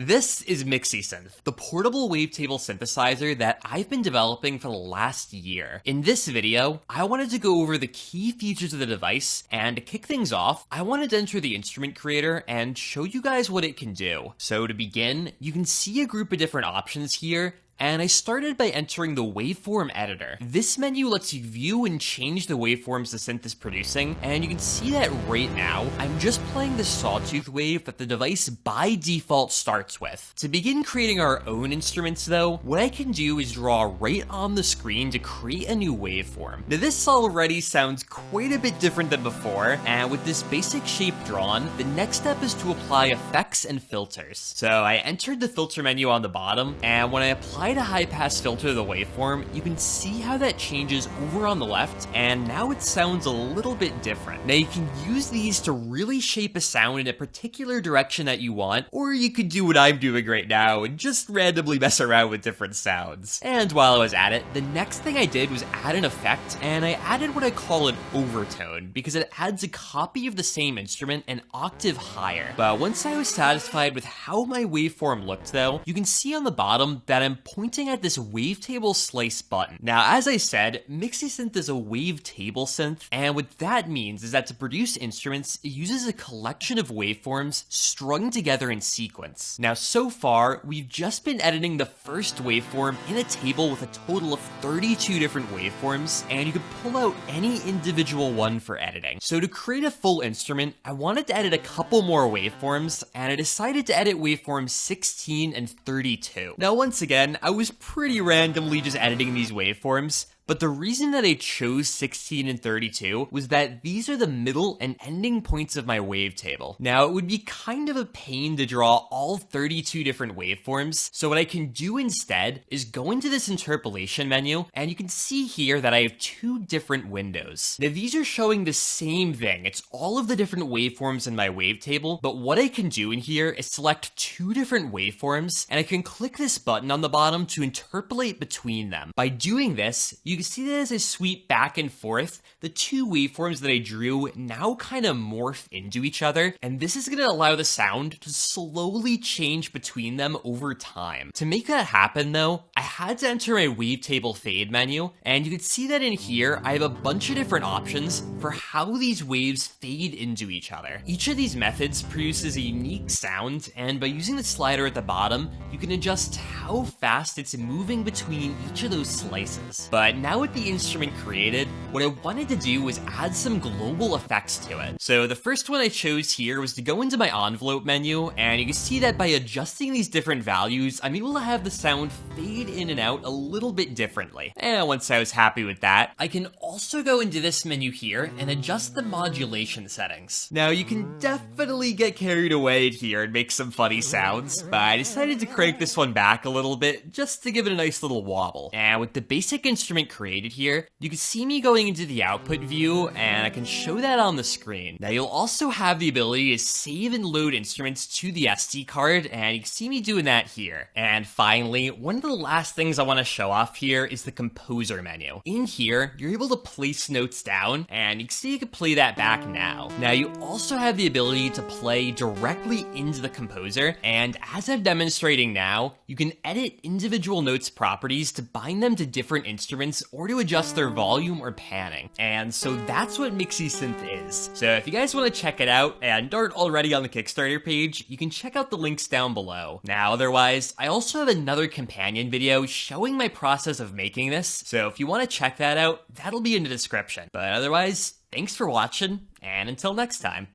This is MixiSynth, the portable wavetable synthesizer that I've been developing for the last year. In this video, I wanted to go over the key features of the device, and to kick things off, I wanted to enter the instrument creator and show you guys what it can do. So to begin, you can see a group of different options here, and I started by entering the waveform editor. This menu lets you view and change the waveforms the synth is producing, and you can see that right now, I'm just playing the sawtooth wave that the device by default starts with. To begin creating our own instruments though, what I can do is draw right on the screen to create a new waveform. Now this already sounds quite a bit different than before, and with this basic shape drawn, the next step is to apply effects and filters. So I entered the filter menu on the bottom, and when I apply a high-pass filter to the waveform, you can see how that changes over on the left, and now it sounds a little bit different. Now you can use these to really shape a sound in a particular direction that you want, or you could do what I'm doing right now and just randomly mess around with different sounds. And while I was at it, the next thing I did was add an effect, and I added what I call an overtone, because it adds a copy of the same instrument an octave higher. But once I was satisfied with how my waveform looked though, you can see on the bottom that I'm pointing at this wavetable slice button. Now, as I said, MixiSynth is a wavetable synth, and what that means is that to produce instruments, it uses a collection of waveforms strung together in sequence. Now, so far, we've just been editing the first waveform in a table with a total of 32 different waveforms, and you can pull out any individual one for editing. So to create a full instrument, I wanted to edit a couple more waveforms, and I decided to edit waveforms 16 and 32. Now, once again, I was pretty randomly just editing these waveforms, but the reason that I chose 16 and 32 was that these are the middle and ending points of my wavetable. Now, it would be kind of a pain to draw all 32 different waveforms, so what I can do instead is go into this interpolation menu, and you can see here that I have two different windows. Now, these are showing the same thing. It's all of the different waveforms in my wavetable, but what I can do in here is select two different waveforms, and I can click this button on the bottom to interpolate between them. By doing this, you can see that as I sweep back and forth, the two waveforms that I drew now kind of morph into each other, and this is going to allow the sound to slowly change between them over time. To make that happen though, I had to enter my wavetable fade menu, and you can see that in here, I have a bunch of different options for how these waves fade into each other. Each of these methods produces a unique sound, and by using the slider at the bottom, you can adjust how fast it's moving between each of those slices. But now with the instrument created, what I wanted to do was add some global effects to it. So the first one I chose here was to go into my envelope menu, and you can see that by adjusting these different values, I'm able to have the sound fade in and out a little bit differently. And once I was happy with that, I can also go into this menu here and adjust the modulation settings. Now you can definitely get carried away here and make some funny sounds, but I decided to crank this one back a little bit just to give it a nice little wobble. And with the basic instrument created here, you can see me going into the output view, and I can show that on the screen. Now you'll also have the ability to save and load instruments to the SD card, and you can see me doing that here. And finally, one of the last things I want to show off here is the composer menu. In here, you're able to place notes down, and you can see you can play that back now. Now you also have the ability to play directly into the composer, and as I'm demonstrating now, you can edit individual notes properties to bind them to different instruments or to adjust their volume or panning. And so that's what MixiSynth is. So if you guys want to check it out and aren't already on the Kickstarter page, you can check out the links down below. Now otherwise, I also have another companion video showing my process of making this, so if you want to check that out, that'll be in the description. But otherwise, thanks for watching, and until next time.